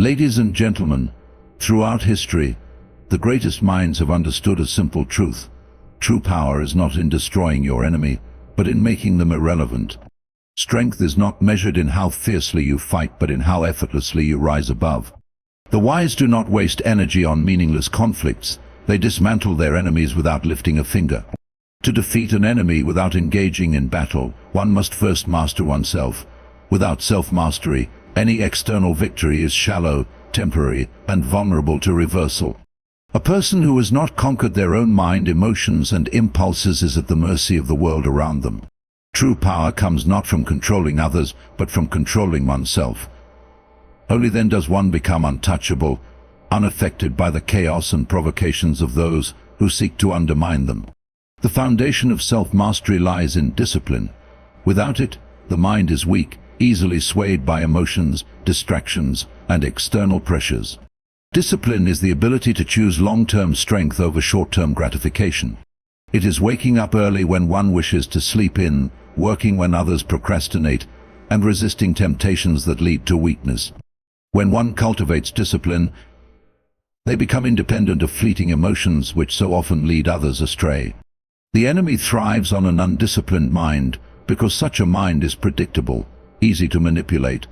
Ladies and gentlemen, throughout history, the greatest minds have understood a simple truth. True power is not in destroying your enemy, but in making them irrelevant. Strength is not measured in how fiercely you fight, but in how effortlessly you rise above. The wise do not waste energy on meaningless conflicts. They dismantle their enemies without lifting a finger. To defeat an enemy without engaging in battle, one must first master oneself. Without self-mastery, any external victory is shallow, temporary, and vulnerable to reversal. A person who has not conquered their own mind, emotions, and impulses is at the mercy of the world around them. True power comes not from controlling others, but from controlling oneself. Only then does one become untouchable, unaffected by the chaos and provocations of those who seek to undermine them. The foundation of self-mastery lies in discipline. Without it, the mind is weak, easily swayed by emotions, distractions, and external pressures. Discipline is the ability to choose long-term strength over short-term gratification. It is waking up early when one wishes to sleep in, working when others procrastinate, and resisting temptations that lead to weakness. When one cultivates discipline, they become independent of fleeting emotions which so often lead others astray. The enemy thrives on an undisciplined mind because such a mind is predictable, easy to manipulate,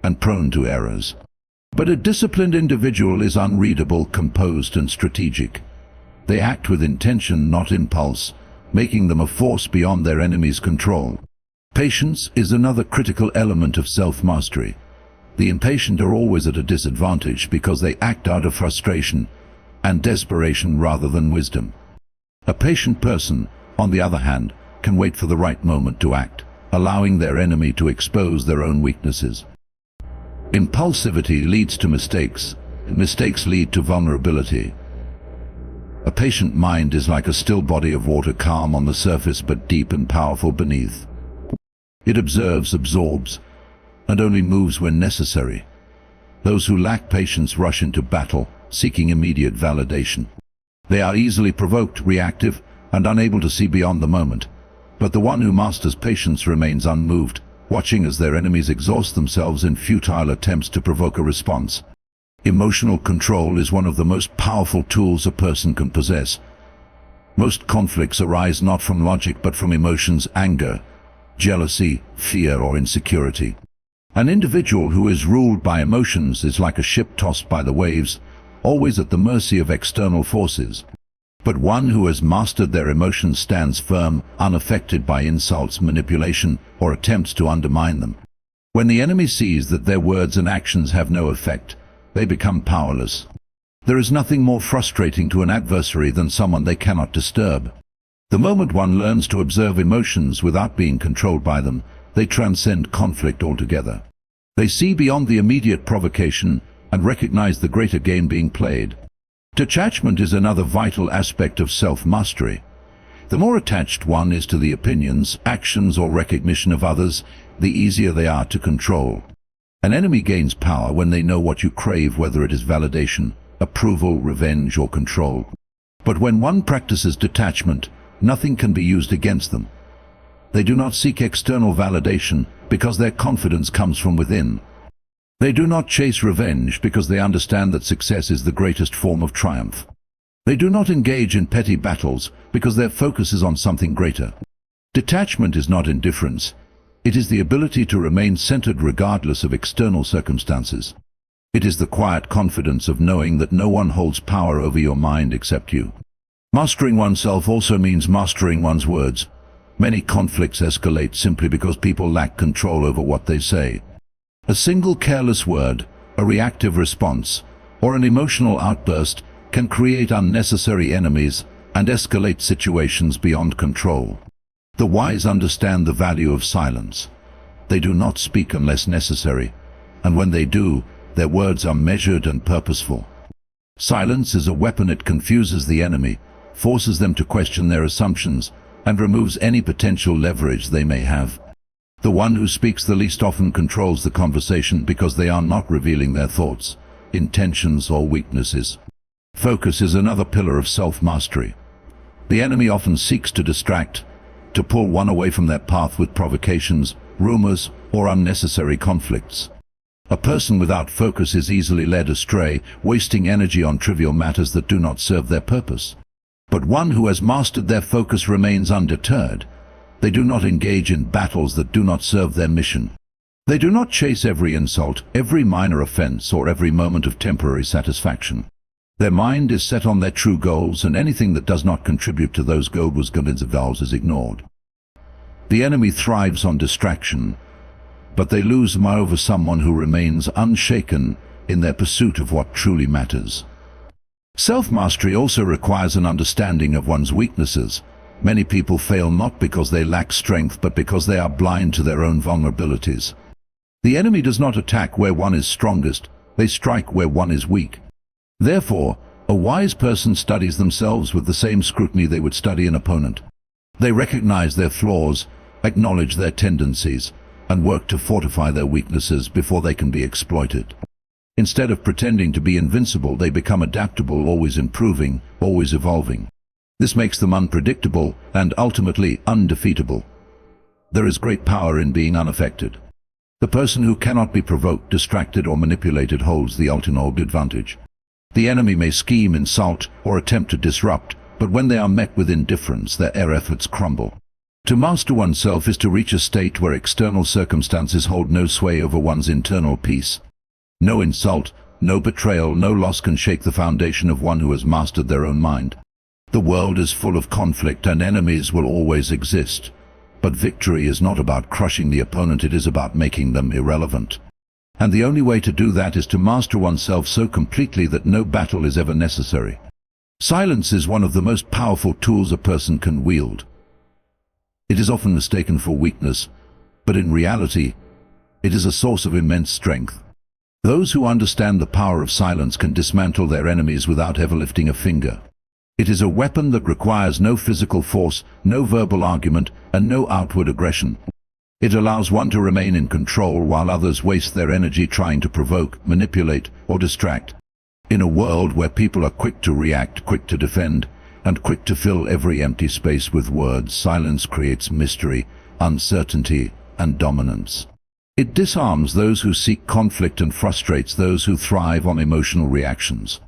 and prone to errors. But a disciplined individual is unreadable, composed, and strategic. They act with intention, not impulse, making them a force beyond their enemy's control. Patience is another critical element of self-mastery. The impatient are always at a disadvantage because they act out of frustration and desperation rather than wisdom. A patient person, on the other hand, can wait for the right moment to act, allowing their enemy to expose their own weaknesses. Impulsivity leads to mistakes, and mistakes lead to vulnerability. A patient mind is like a still body of water, calm on the surface but deep and powerful beneath. It observes, absorbs, and only moves when necessary. Those who lack patience rush into battle, seeking immediate validation. They are easily provoked, reactive, and unable to see beyond the moment. But the one who masters patience remains unmoved, watching as their enemies exhaust themselves in futile attempts to provoke a response. Emotional control is one of the most powerful tools a person can possess. Most conflicts arise not from logic but from emotions, anger, jealousy, fear, or insecurity. An individual who is ruled by emotions is like a ship tossed by the waves, always at the mercy of external forces. But one who has mastered their emotions stands firm, unaffected by insults, manipulation, or attempts to undermine them. When the enemy sees that their words and actions have no effect, they become powerless. There is nothing more frustrating to an adversary than someone they cannot disturb. The moment one learns to observe emotions without being controlled by them, they transcend conflict altogether. They see beyond the immediate provocation and recognize the greater game being played. Detachment is another vital aspect of self-mastery. The more attached one is to the opinions, actions, or recognition of others, the easier they are to control. An enemy gains power when they know what you crave, whether it is validation, approval, revenge, or control. But when one practices detachment, nothing can be used against them. They do not seek external validation because their confidence comes from within. They do not chase revenge because they understand that success is the greatest form of triumph. They do not engage in petty battles because their focus is on something greater. Detachment is not indifference. It is the ability to remain centered regardless of external circumstances. It is the quiet confidence of knowing that no one holds power over your mind except you. Mastering oneself also means mastering one's words. Many conflicts escalate simply because people lack control over what they say. A single careless word, a reactive response, or an emotional outburst can create unnecessary enemies and escalate situations beyond control. The wise understand the value of silence. They do not speak unless necessary, and when they do, their words are measured and purposeful. Silence is a weapon. It confuses the enemy, forces them to question their assumptions, and removes any potential leverage they may have. The one who speaks the least often controls the conversation because they are not revealing their thoughts, intentions, or weaknesses. Focus is another pillar of self-mastery. The enemy often seeks to distract, to pull one away from their path with provocations, rumors, or unnecessary conflicts. A person without focus is easily led astray, wasting energy on trivial matters that do not serve their purpose. But one who has mastered their focus remains undeterred. They do not engage in battles that do not serve their mission. They do not chase every insult, every minor offense, or every moment of temporary satisfaction. Their mind is set on their true goals, and anything that does not contribute to those goals is ignored. The enemy thrives on distraction, but they lose over someone who remains unshaken in their pursuit of what truly matters. Self-mastery also requires an understanding of one's weaknesses. Many people fail not because they lack strength, but because they are blind to their own vulnerabilities. The enemy does not attack where one is strongest, they strike where one is weak. Therefore, a wise person studies themselves with the same scrutiny they would study an opponent. They recognize their flaws, acknowledge their tendencies, and work to fortify their weaknesses before they can be exploited. Instead of pretending to be invincible, they become adaptable, always improving, always evolving. This makes them unpredictable and ultimately undefeatable. There is great power in being unaffected. The person who cannot be provoked, distracted, or manipulated holds the ultimate advantage. The enemy may scheme, insult, or attempt to disrupt, but when they are met with indifference, their efforts crumble. To master oneself is to reach a state where external circumstances hold no sway over one's internal peace. No insult, no betrayal, no loss can shake the foundation of one who has mastered their own mind. The world is full of conflict, and enemies will always exist. But victory is not about crushing the opponent, it is about making them irrelevant. And the only way to do that is to master oneself so completely that no battle is ever necessary. Silence is one of the most powerful tools a person can wield. It is often mistaken for weakness, but in reality, it is a source of immense strength. Those who understand the power of silence can dismantle their enemies without ever lifting a finger. It is a weapon that requires no physical force, no verbal argument, and no outward aggression. It allows one to remain in control while others waste their energy trying to provoke, manipulate, or distract. In a world where people are quick to react, quick to defend, and quick to fill every empty space with words, silence creates mystery, uncertainty, and dominance. It disarms those who seek conflict and frustrates those who thrive on emotional reactions.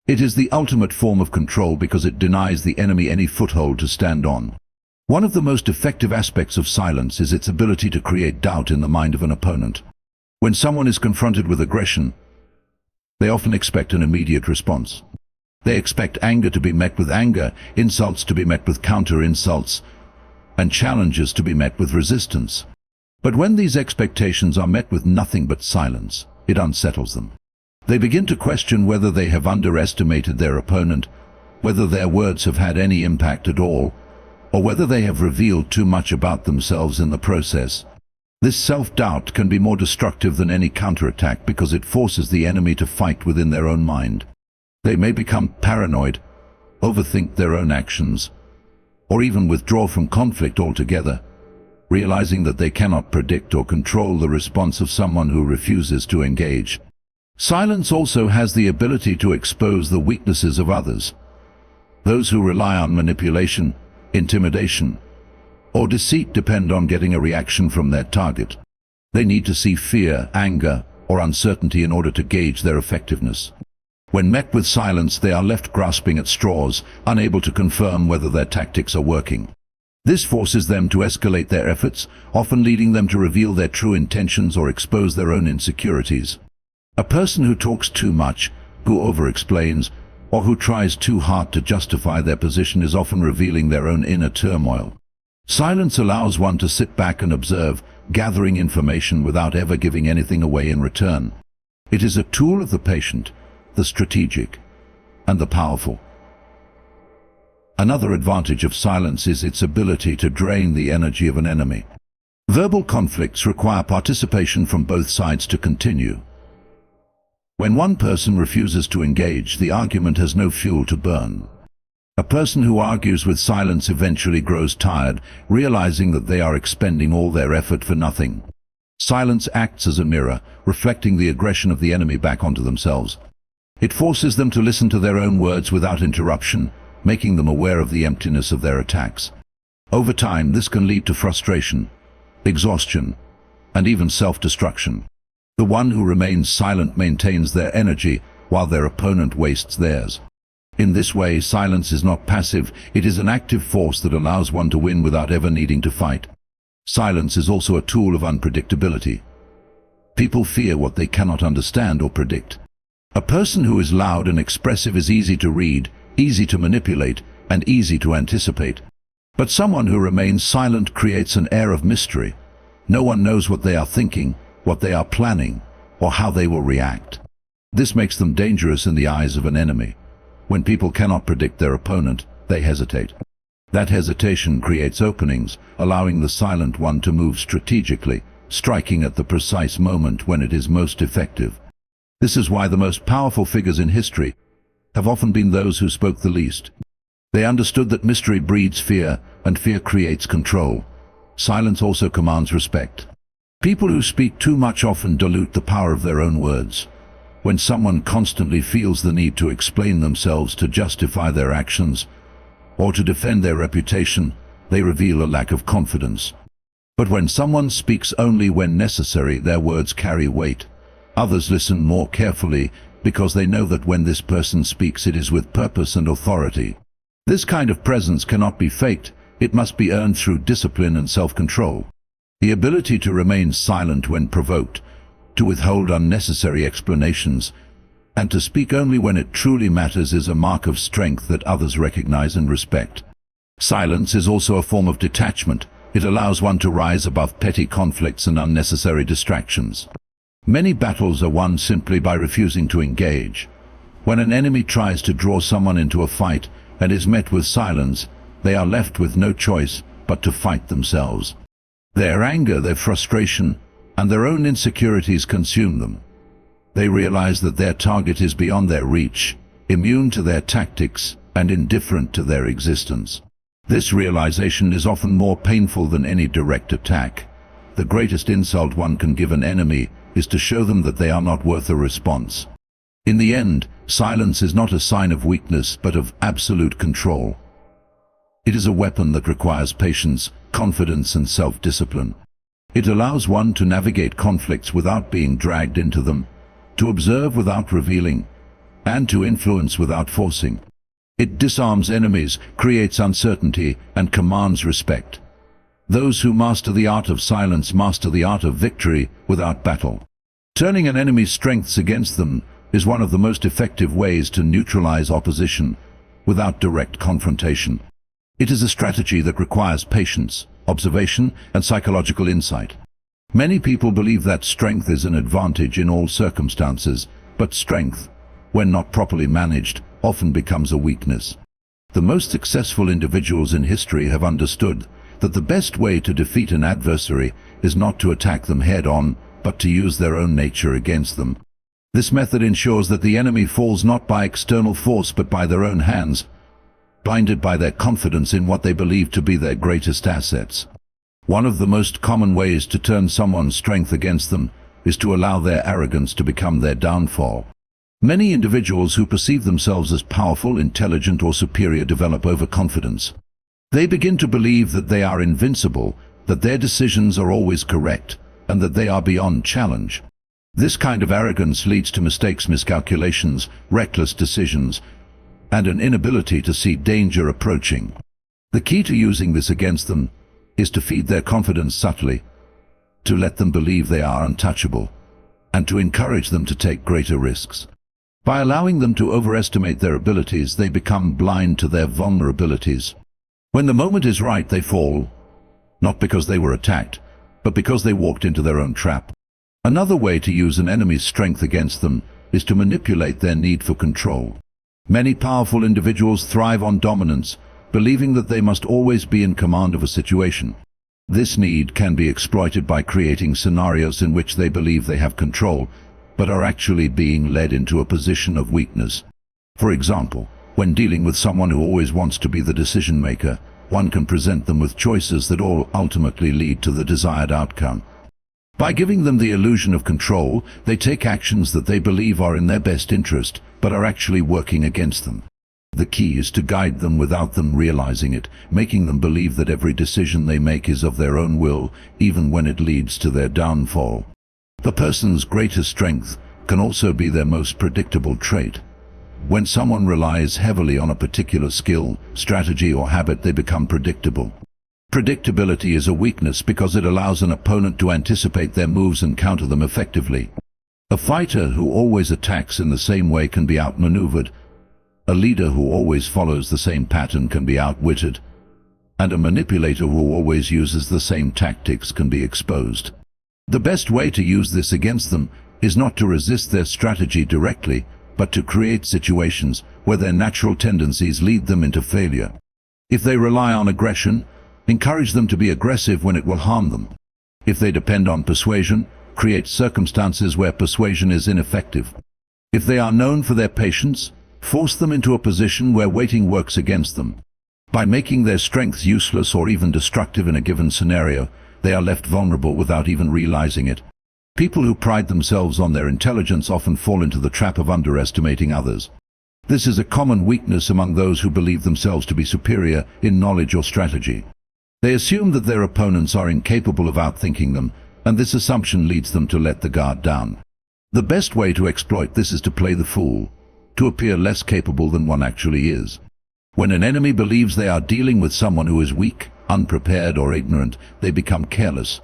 It is the ultimate form of control because it denies the enemy any foothold to stand on. One of the most effective aspects of silence is its ability to create doubt in the mind of an opponent. When someone is confronted with aggression, they often expect an immediate response. They expect anger to be met with anger, insults to be met with counter-insults, and challenges to be met with resistance. But when these expectations are met with nothing but silence, it unsettles them. They begin to question whether they have underestimated their opponent, whether their words have had any impact at all, or whether they have revealed too much about themselves in the process. This self-doubt can be more destructive than any counterattack because it forces the enemy to fight within their own mind. They may become paranoid, overthink their own actions, or even withdraw from conflict altogether, realizing that they cannot predict or control the response of someone who refuses to engage. Silence also has the ability to expose the weaknesses of others. Those who rely on manipulation, intimidation, or deceit depend on getting a reaction from their target. They need to see fear, anger, or uncertainty in order to gauge their effectiveness. When met with silence, they are left grasping at straws, unable to confirm whether their tactics are working. This forces them to escalate their efforts, often leading them to reveal their true intentions or expose their own insecurities. A person who talks too much, who over-explains, or who tries too hard to justify their position is often revealing their own inner turmoil. Silence allows one to sit back and observe, gathering information without ever giving anything away in return. It is a tool of the patient, the strategic, and the powerful. Another advantage of silence is its ability to drain the energy of an enemy. Verbal conflicts require participation from both sides to continue. When one person refuses to engage, the argument has no fuel to burn. A person who argues with silence eventually grows tired, realizing that they are expending all their effort for nothing. Silence acts as a mirror, reflecting the aggression of the enemy back onto themselves. It forces them to listen to their own words without interruption, making them aware of the emptiness of their attacks. Over time, this can lead to frustration, exhaustion, and even self-destruction. The one who remains silent maintains their energy, while their opponent wastes theirs. In this way, silence is not passive, it is an active force that allows one to win without ever needing to fight. Silence is also a tool of unpredictability. People fear what they cannot understand or predict. A person who is loud and expressive is easy to read, easy to manipulate, and easy to anticipate. But someone who remains silent creates an air of mystery. No one knows what they are thinking, what they are planning, or how they will react. This makes them dangerous in the eyes of an enemy. When people cannot predict their opponent, they hesitate. That hesitation creates openings, allowing the silent one to move strategically, striking at the precise moment when it is most effective. This is why the most powerful figures in history have often been those who spoke the least. They understood that mystery breeds fear, and fear creates control. Silence also commands respect. People who speak too much often dilute the power of their own words. When someone constantly feels the need to explain themselves, to justify their actions, or to defend their reputation, they reveal a lack of confidence. But when someone speaks only when necessary, their words carry weight. Others listen more carefully because they know that when this person speaks, it is with purpose and authority. This kind of presence cannot be faked, it must be earned through discipline and self-control. The ability to remain silent when provoked, to withhold unnecessary explanations, and to speak only when it truly matters is a mark of strength that others recognize and respect. Silence is also a form of detachment. It allows one to rise above petty conflicts and unnecessary distractions. Many battles are won simply by refusing to engage. When an enemy tries to draw someone into a fight and is met with silence, they are left with no choice but to fight themselves. Their anger, their frustration, and their own insecurities consume them. They realize that their target is beyond their reach, immune to their tactics, and indifferent to their existence. This realization is often more painful than any direct attack. The greatest insult one can give an enemy is to show them that they are not worth a response. In the end, silence is not a sign of weakness, but of absolute control. It is a weapon that requires patience, confidence, and self-discipline. It allows one to navigate conflicts without being dragged into them, to observe without revealing, and to influence without forcing. It disarms enemies, creates uncertainty, and commands respect. Those who master the art of silence master the art of victory without battle. Turning an enemy's strengths against them is one of the most effective ways to neutralize opposition without direct confrontation. It is a strategy that requires patience, observation, and psychological insight. Many people believe that strength is an advantage in all circumstances, but strength, when not properly managed, often becomes a weakness. The most successful individuals in history have understood that the best way to defeat an adversary is not to attack them head-on, but to use their own nature against them. This method ensures that the enemy falls not by external force but by their own hands, blinded by their confidence in what they believe to be their greatest assets. One of the most common ways to turn someone's strength against them is to allow their arrogance to become their downfall. Many individuals who perceive themselves as powerful, intelligent, or superior develop overconfidence. They begin to believe that they are invincible, that their decisions are always correct, and that they are beyond challenge. This kind of arrogance leads to mistakes, miscalculations, reckless decisions, and an inability to see danger approaching. The key to using this against them is to feed their confidence subtly, to let them believe they are untouchable, and to encourage them to take greater risks. By allowing them to overestimate their abilities, they become blind to their vulnerabilities. When the moment is right, they fall, not because they were attacked, but because they walked into their own trap. Another way to use an enemy's strength against them is to manipulate their need for control. Many powerful individuals thrive on dominance, believing that they must always be in command of a situation. This need can be exploited by creating scenarios in which they believe they have control, but are actually being led into a position of weakness. For example, when dealing with someone who always wants to be the decision maker, one can present them with choices that all ultimately lead to the desired outcome. By giving them the illusion of control, they take actions that they believe are in their best interest, but are actually working against them. The key is to guide them without them realizing it, making them believe that every decision they make is of their own will, even when it leads to their downfall. The person's greatest strength can also be their most predictable trait. When someone relies heavily on a particular skill, strategy, or habit, they become predictable. Predictability is a weakness because it allows an opponent to anticipate their moves and counter them effectively. A fighter who always attacks in the same way can be outmaneuvered. A leader who always follows the same pattern can be outwitted. And a manipulator who always uses the same tactics can be exposed. The best way to use this against them is not to resist their strategy directly, but to create situations where their natural tendencies lead them into failure. If they rely on aggression, encourage them to be aggressive when it will harm them. If they depend on persuasion, create circumstances where persuasion is ineffective. If they are known for their patience, force them into a position where waiting works against them. By making their strengths useless or even destructive in a given scenario, they are left vulnerable without even realizing it. People who pride themselves on their intelligence often fall into the trap of underestimating others. This is a common weakness among those who believe themselves to be superior in knowledge or strategy. They assume that their opponents are incapable of outthinking them, and this assumption leads them to let the guard down. The best way to exploit this is to play the fool, to appear less capable than one actually is. When an enemy believes they are dealing with someone who is weak, unprepared, or ignorant, they become careless.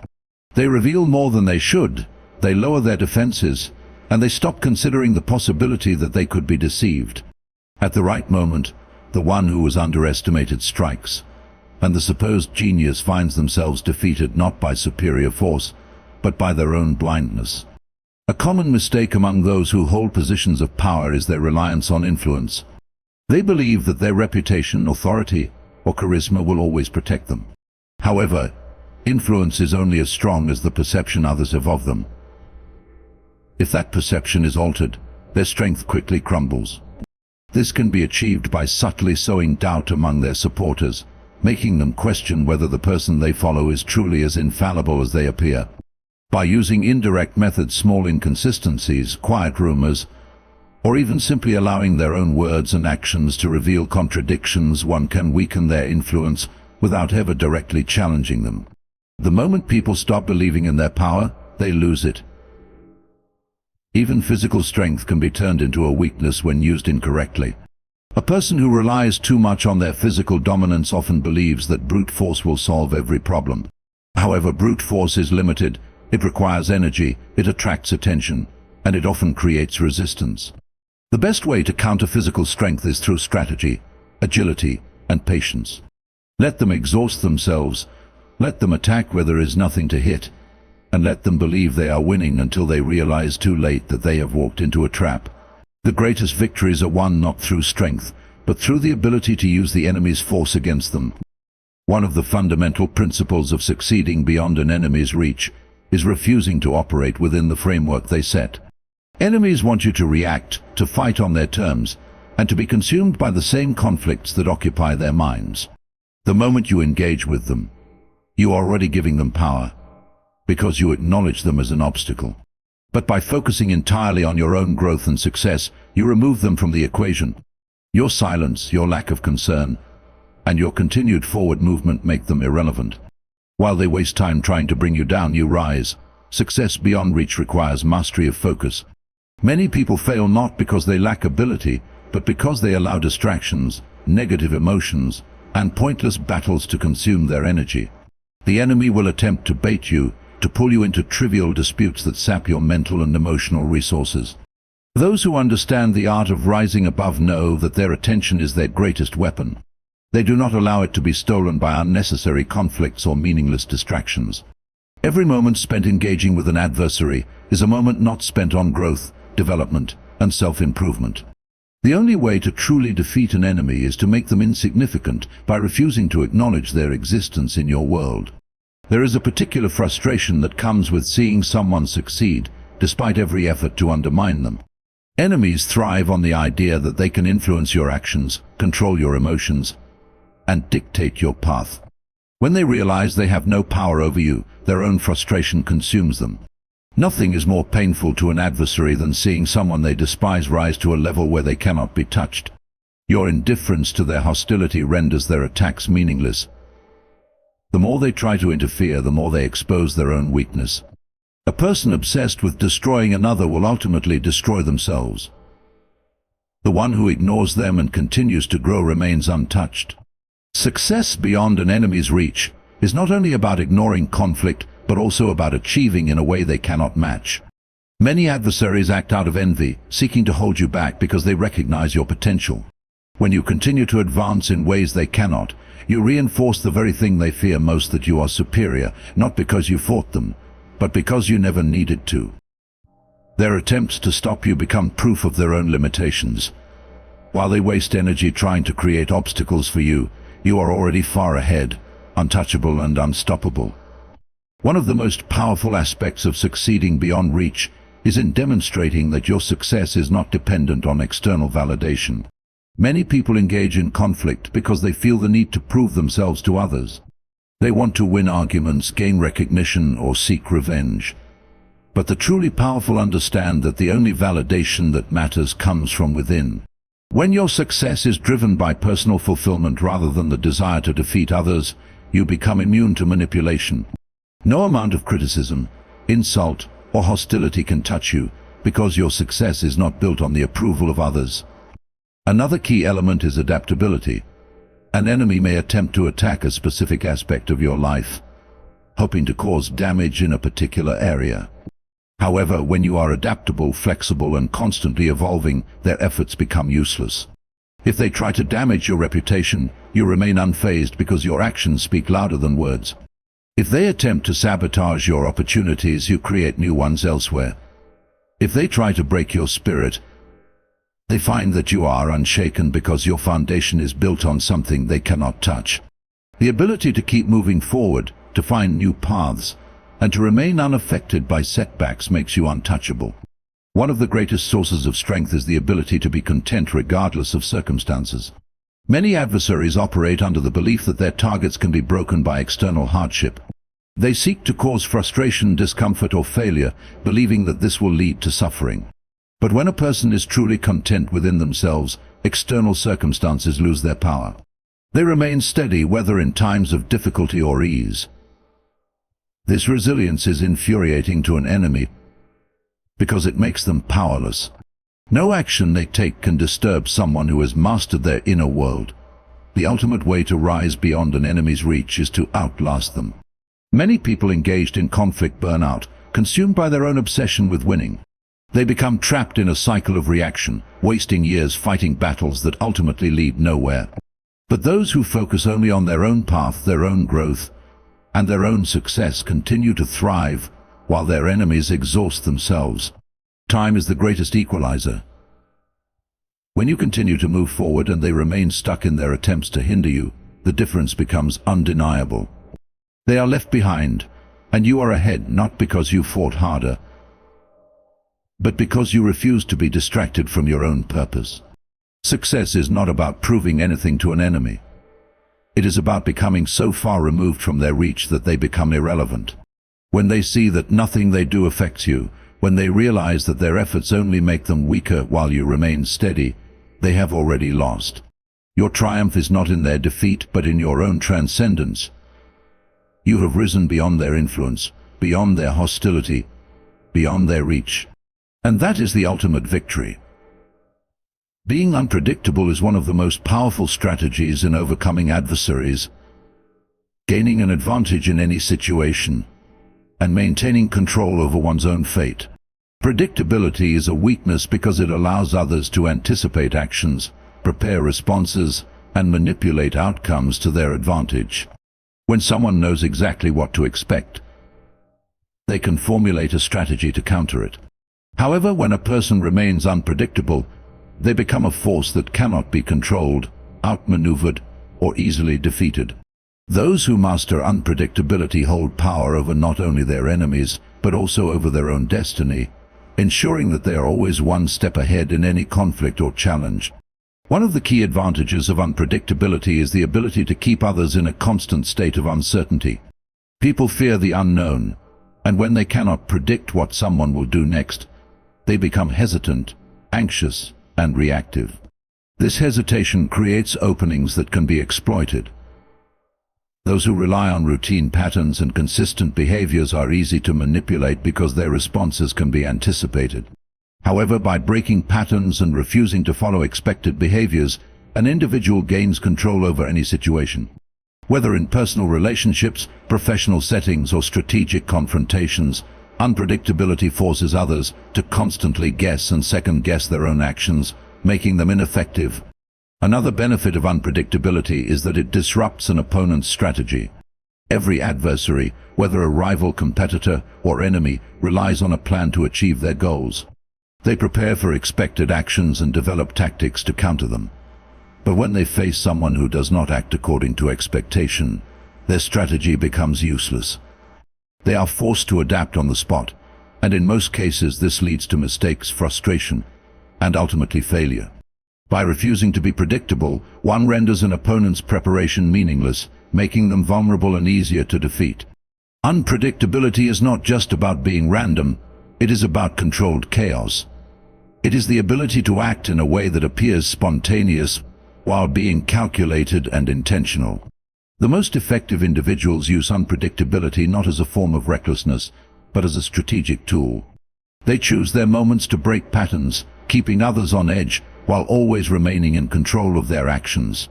They reveal more than they should, they lower their defenses, and they stop considering the possibility that they could be deceived. At the right moment, the one who was underestimated strikes, and the supposed genius finds themselves defeated not by superior force, but by their own blindness. A common mistake among those who hold positions of power is their reliance on influence. They believe that their reputation, authority, or charisma will always protect them. However, influence is only as strong as the perception others have of them. If that perception is altered, their strength quickly crumbles. This can be achieved by subtly sowing doubt among their supporters, making them question whether the person they follow is truly as infallible as they appear. By using indirect methods, small inconsistencies, quiet rumors, or even simply allowing their own words and actions to reveal contradictions, one can weaken their influence without ever directly challenging them. The moment people stop believing in their power, they lose it. Even physical strength can be turned into a weakness when used incorrectly. A person who relies too much on their physical dominance often believes that brute force will solve every problem. However, brute force is limited. It requires energy, it attracts attention, and it often creates resistance. The best way to counter physical strength is through strategy, agility, and patience. Let them exhaust themselves, let them attack where there is nothing to hit, and let them believe they are winning until they realize too late that they have walked into a trap. The greatest victories are won not through strength, but through the ability to use the enemy's force against them. One of the fundamental principles of succeeding beyond an enemy's reach is refusing to operate within the framework they set. Enemies want you to react, to fight on their terms, and to be consumed by the same conflicts that occupy their minds. The moment you engage with them, you are already giving them power, because you acknowledge them as an obstacle. But by focusing entirely on your own growth and success, you remove them from the equation. Your silence, your lack of concern, and your continued forward movement make them irrelevant. While they waste time trying to bring you down, you rise. Success beyond reach requires mastery of focus. Many people fail not because they lack ability, but because they allow distractions, negative emotions, and pointless battles to consume their energy. The enemy will attempt to bait you, to pull you into trivial disputes that sap your mental and emotional resources. Those who understand the art of rising above know that their attention is their greatest weapon. They do not allow it to be stolen by unnecessary conflicts or meaningless distractions. Every moment spent engaging with an adversary is a moment not spent on growth, development, and self-improvement. The only way to truly defeat an enemy is to make them insignificant by refusing to acknowledge their existence in your world. There is a particular frustration that comes with seeing someone succeed, despite every effort to undermine them. Enemies thrive on the idea that they can influence your actions, control your emotions, and dictate your path. When they realize they have no power over you, their own frustration consumes them. Nothing is more painful to an adversary than seeing someone they despise rise to a level where they cannot be touched. Your indifference to their hostility renders their attacks meaningless. The more they try to interfere, the more they expose their own weakness. A person obsessed with destroying another will ultimately destroy themselves. The one who ignores them and continues to grow remains untouched. Success beyond an enemy's reach is not only about ignoring conflict, but also about achieving in a way they cannot match. Many adversaries act out of envy, seeking to hold you back because they recognize your potential. When you continue to advance in ways they cannot, you reinforce the very thing they fear most, that you are superior, not because you fought them, but because you never needed to. Their attempts to stop you become proof of their own limitations. While they waste energy trying to create obstacles for you, you are already far ahead, untouchable and unstoppable. One of the most powerful aspects of succeeding beyond reach is in demonstrating that your success is not dependent on external validation. Many people engage in conflict because they feel the need to prove themselves to others. They want to win arguments, gain recognition, or seek revenge. But the truly powerful understand that the only validation that matters comes from within. When your success is driven by personal fulfillment rather than the desire to defeat others, you become immune to manipulation. No amount of criticism, insult, or hostility can touch you, because your success is not built on the approval of others. Another key element is adaptability. An enemy may attempt to attack a specific aspect of your life, hoping to cause damage in a particular area. However, when you are adaptable, flexible, and constantly evolving, their efforts become useless. If they try to damage your reputation, you remain unfazed because your actions speak louder than words. If they attempt to sabotage your opportunities, you create new ones elsewhere. If they try to break your spirit, they find that you are unshaken because your foundation is built on something they cannot touch. The ability to keep moving forward, to find new paths, and to remain unaffected by setbacks makes you untouchable. One of the greatest sources of strength is the ability to be content regardless of circumstances. Many adversaries operate under the belief that their targets can be broken by external hardship. They seek to cause frustration, discomfort, or failure, believing that this will lead to suffering. But when a person is truly content within themselves, external circumstances lose their power. They remain steady whether in times of difficulty or ease. This resilience is infuriating to an enemy because it makes them powerless. No action they take can disturb someone who has mastered their inner world. The ultimate way to rise beyond an enemy's reach is to outlast them. Many people engaged in conflict burn out, consumed by their own obsession with winning. They become trapped in a cycle of reaction, wasting years fighting battles that ultimately lead nowhere. But those who focus only on their own path, their own growth, and their own success continue to thrive, while their enemies exhaust themselves. Time is the greatest equalizer. When you continue to move forward and they remain stuck in their attempts to hinder you, the difference becomes undeniable. They are left behind, and you are ahead, not because you fought harder, but because you refuse to be distracted from your own purpose. Success is not about proving anything to an enemy. It is about becoming so far removed from their reach that they become irrelevant. When they see that nothing they do affects you, when they realize that their efforts only make them weaker while you remain steady, they have already lost. Your triumph is not in their defeat, but in your own transcendence. You have risen beyond their influence, beyond their hostility, beyond their reach. And that is the ultimate victory. Being unpredictable is one of the most powerful strategies in overcoming adversaries, gaining an advantage in any situation, and maintaining control over one's own fate. Predictability is a weakness because it allows others to anticipate actions, prepare responses, and manipulate outcomes to their advantage. When someone knows exactly what to expect, they can formulate a strategy to counter it. However, when a person remains unpredictable, they become a force that cannot be controlled, outmaneuvered, or easily defeated. Those who master unpredictability hold power over not only their enemies, but also over their own destiny, ensuring that they are always one step ahead in any conflict or challenge. One of the key advantages of unpredictability is the ability to keep others in a constant state of uncertainty. People fear the unknown, and when they cannot predict what someone will do next, they become hesitant, anxious, and reactive. This hesitation creates openings that can be exploited. Those who rely on routine patterns and consistent behaviors are easy to manipulate because their responses can be anticipated. However, by breaking patterns and refusing to follow expected behaviors, an individual gains control over any situation. Whether in personal relationships, professional settings, or strategic confrontations, unpredictability forces others to constantly guess and second-guess their own actions, making them ineffective. Another benefit of unpredictability is that it disrupts an opponent's strategy. Every adversary, whether a rival, competitor, or enemy, relies on a plan to achieve their goals. They prepare for expected actions and develop tactics to counter them. But when they face someone who does not act according to expectation, their strategy becomes useless. They are forced to adapt on the spot, and in most cases this leads to mistakes, frustration, and ultimately failure. By refusing to be predictable, one renders an opponent's preparation meaningless, making them vulnerable and easier to defeat. Unpredictability is not just about being random, it is about controlled chaos. It is the ability to act in a way that appears spontaneous while being calculated and intentional. The most effective individuals use unpredictability not as a form of recklessness, but as a strategic tool. They choose their moments to break patterns, keeping others on edge, while always remaining in control of their actions.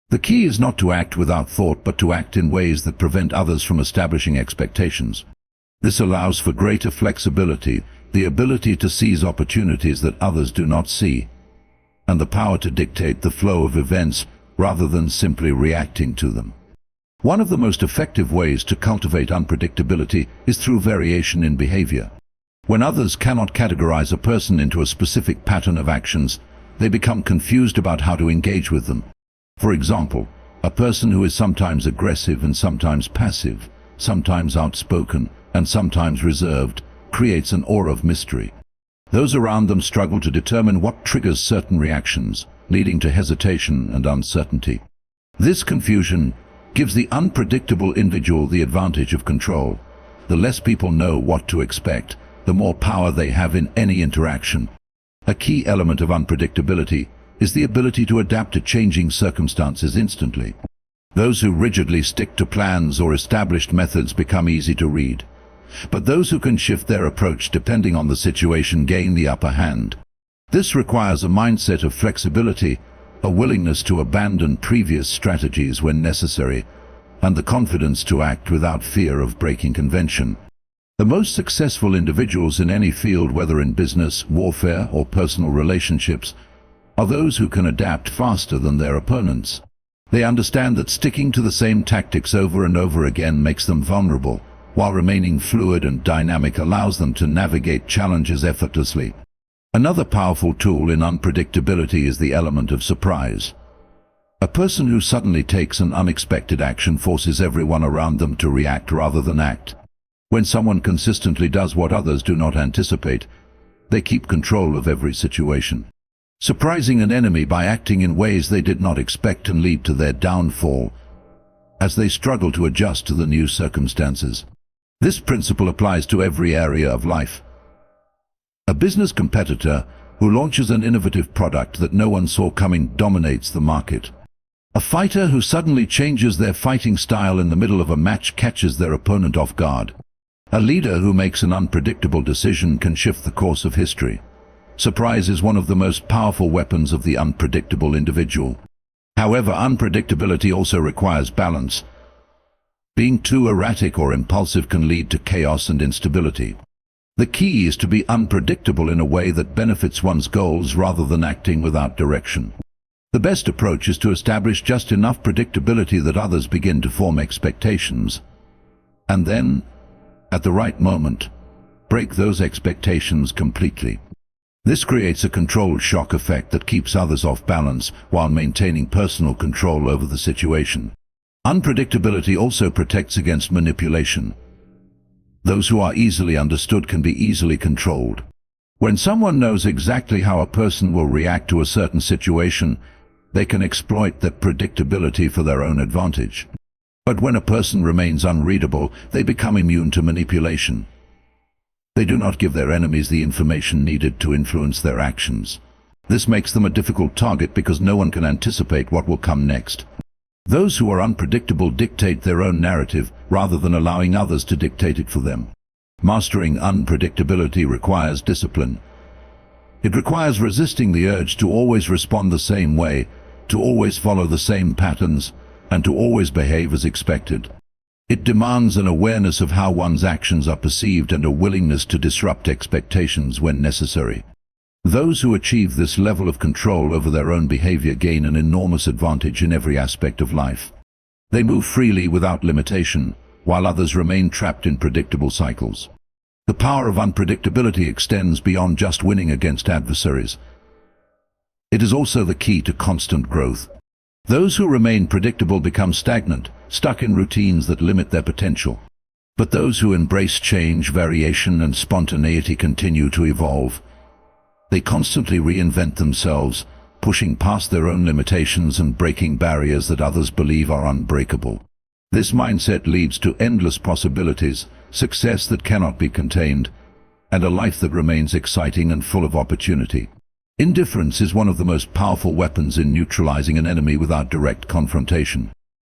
The key is not to act without thought, but to act in ways that prevent others from establishing expectations. This allows for greater flexibility, the ability to seize opportunities that others do not see, and the power to dictate the flow of events rather than simply reacting to them. One of the most effective ways to cultivate unpredictability is through variation in behavior. When others cannot categorize a person into a specific pattern of actions, they become confused about how to engage with them. For example, a person who is sometimes aggressive and sometimes passive, sometimes outspoken and sometimes reserved, creates an aura of mystery. Those around them struggle to determine what triggers certain reactions, leading to hesitation and uncertainty. This confusion gives the unpredictable individual the advantage of control. The less people know what to expect, the more power they have in any interaction. A key element of unpredictability is the ability to adapt to changing circumstances instantly. Those who rigidly stick to plans or established methods become easy to read. But those who can shift their approach depending on the situation gain the upper hand. This requires a mindset of flexibility, a willingness to abandon previous strategies when necessary, and the confidence to act without fear of breaking convention. The most successful individuals in any field, whether in business, warfare, or personal relationships, are those who can adapt faster than their opponents. They understand that sticking to the same tactics over and over again makes them vulnerable, while remaining fluid and dynamic allows them to navigate challenges effortlessly. Another powerful tool in unpredictability is the element of surprise. A person who suddenly takes an unexpected action forces everyone around them to react rather than act. When someone consistently does what others do not anticipate, they keep control of every situation. Surprising an enemy by acting in ways they did not expect can lead to their downfall, as they struggle to adjust to the new circumstances. This principle applies to every area of life. A business competitor who launches an innovative product that no one saw coming dominates the market. A fighter who suddenly changes their fighting style in the middle of a match catches their opponent off guard. A leader who makes an unpredictable decision can shift the course of history. Surprise is one of the most powerful weapons of the unpredictable individual. However, unpredictability also requires balance. Being too erratic or impulsive can lead to chaos and instability. The key is to be unpredictable in a way that benefits one's goals rather than acting without direction. The best approach is to establish just enough predictability that others begin to form expectations, and then, at the right moment, break those expectations completely. This creates a controlled shock effect that keeps others off balance while maintaining personal control over the situation. Unpredictability also protects against manipulation. Those who are easily understood can be easily controlled. When someone knows exactly how a person will react to a certain situation, they can exploit that predictability for their own advantage. But when a person remains unreadable, they become immune to manipulation. They do not give their enemies the information needed to influence their actions. This makes them a difficult target because no one can anticipate what will come next. Those who are unpredictable dictate their own narrative rather than allowing others to dictate it for them. Mastering unpredictability requires discipline. It requires resisting the urge to always respond the same way, to always follow the same patterns, and to always behave as expected. It demands an awareness of how one's actions are perceived and a willingness to disrupt expectations when necessary. Those who achieve this level of control over their own behavior gain an enormous advantage in every aspect of life. They move freely without limitation, while others remain trapped in predictable cycles. The power of unpredictability extends beyond just winning against adversaries. It is also the key to constant growth. Those who remain predictable become stagnant, stuck in routines that limit their potential. But those who embrace change, variation, and spontaneity continue to evolve. They constantly reinvent themselves, pushing past their own limitations and breaking barriers that others believe are unbreakable. This mindset leads to endless possibilities, success that cannot be contained, and a life that remains exciting and full of opportunity. Indifference is one of the most powerful weapons in neutralizing an enemy without direct confrontation.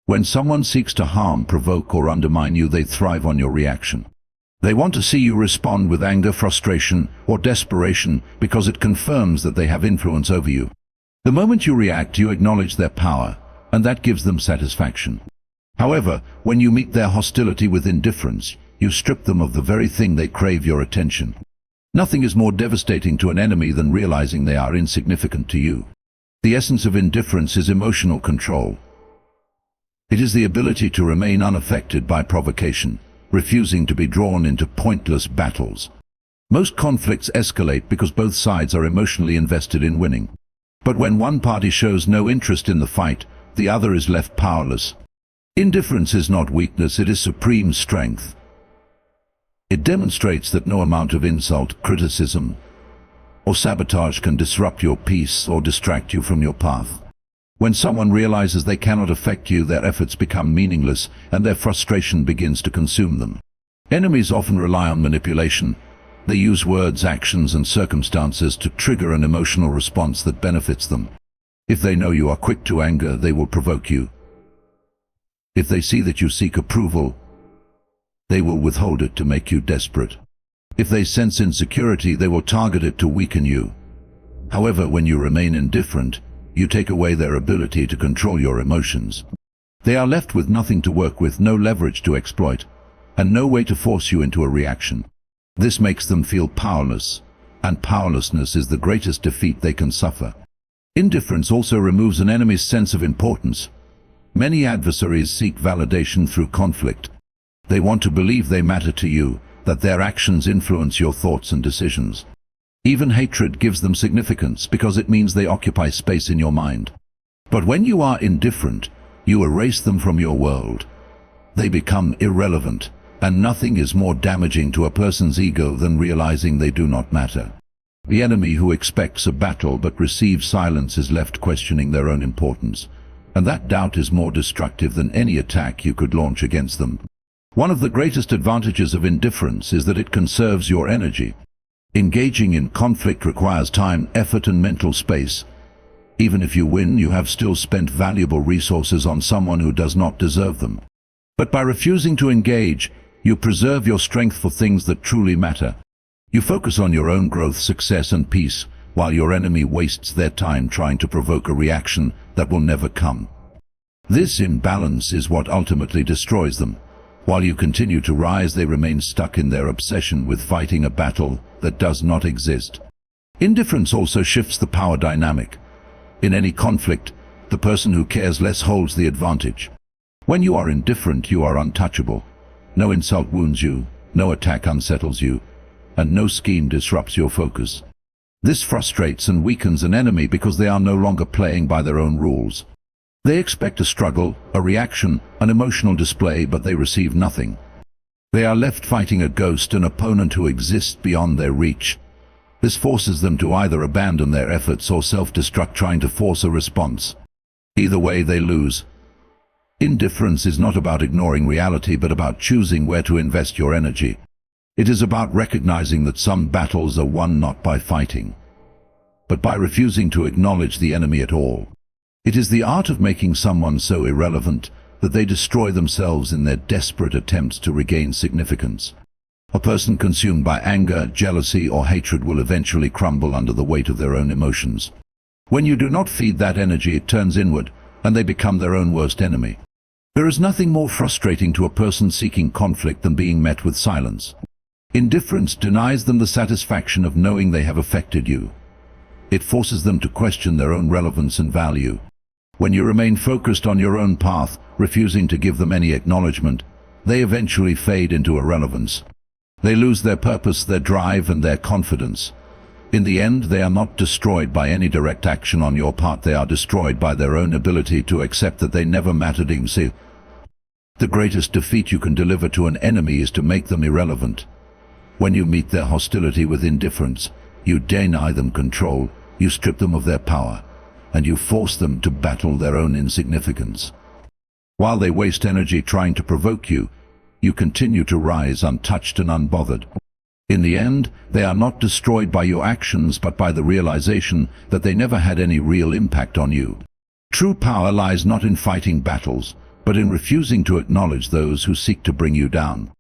When someone seeks to harm, provoke, or undermine you, they thrive on your reaction. They want to see you respond with anger, frustration, or desperation because it confirms that they have influence over you. The moment you react, you acknowledge their power, and that gives them satisfaction. However, when you meet their hostility with indifference, you strip them of the very thing they crave, your attention. Nothing is more devastating to an enemy than realizing they are insignificant to you. The essence of indifference is emotional control. It is the ability to remain unaffected by provocation, refusing to be drawn into pointless battles. Most conflicts escalate because both sides are emotionally invested in winning. But when one party shows no interest in the fight, the other is left powerless. Indifference is not weakness, it is supreme strength. It demonstrates that no amount of insult, criticism, or sabotage can disrupt your peace or distract you from your path. When someone realizes they cannot affect you, their efforts become meaningless and their frustration begins to consume them. Enemies often rely on manipulation. They use words, actions, and circumstances to trigger an emotional response that benefits them. If they know you are quick to anger, they will provoke you. If they see that you seek approval, they will withhold it to make you desperate. If they sense insecurity, they will target it to weaken you. However, when you remain indifferent, you take away their ability to control your emotions. They are left with nothing to work with, no leverage to exploit, and no way to force you into a reaction. This makes them feel powerless, and powerlessness is the greatest defeat they can suffer. Indifference also removes an enemy's sense of importance. Many adversaries seek validation through conflict. They want to believe they matter to you, that their actions influence your thoughts and decisions. Even hatred gives them significance because it means they occupy space in your mind. But when you are indifferent, you erase them from your world. They become irrelevant, and nothing is more damaging to a person's ego than realizing they do not matter. The enemy who expects a battle but receives silence is left questioning their own importance, and that doubt is more destructive than any attack you could launch against them. One of the greatest advantages of indifference is that it conserves your energy. Engaging in conflict requires time, effort, and mental space. Even if you win, you have still spent valuable resources on someone who does not deserve them. But by refusing to engage, you preserve your strength for things that truly matter. You focus on your own growth, success, and peace, while your enemy wastes their time trying to provoke a reaction that will never come. This imbalance is what ultimately destroys them. While you continue to rise, they remain stuck in their obsession with fighting a battle that does not exist. Indifference also shifts the power dynamic. In any conflict, the person who cares less holds the advantage. When you are indifferent, you are untouchable. No insult wounds you, no attack unsettles you, and no scheme disrupts your focus. This frustrates and weakens an enemy because they are no longer playing by their own rules. They expect a struggle, a reaction, an emotional display, but they receive nothing. They are left fighting a ghost, an opponent who exists beyond their reach. This forces them to either abandon their efforts or self-destruct, trying to force a response. Either way, they lose. Indifference is not about ignoring reality, but about choosing where to invest your energy. It is about recognizing that some battles are won not by fighting, but by refusing to acknowledge the enemy at all. It is the art of making someone so irrelevant that they destroy themselves in their desperate attempts to regain significance. A person consumed by anger, jealousy, or hatred will eventually crumble under the weight of their own emotions. When you do not feed that energy, it turns inward, and they become their own worst enemy. There is nothing more frustrating to a person seeking conflict than being met with silence. Indifference denies them the satisfaction of knowing they have affected you. It forces them to question their own relevance and value. When you remain focused on your own path, refusing to give them any acknowledgement, they eventually fade into irrelevance. They lose their purpose, their drive, and their confidence. In the end, they are not destroyed by any direct action on your part. They are destroyed by their own ability to accept that they never mattered in you. The greatest defeat you can deliver to an enemy is to make them irrelevant. When you meet their hostility with indifference, you deny them control, you strip them of their power, and you force them to battle their own insignificance. While they waste energy trying to provoke you, you continue to rise untouched and unbothered. In the end, they are not destroyed by your actions but by the realization that they never had any real impact on you. True power lies not in fighting battles, but in refusing to acknowledge those who seek to bring you down.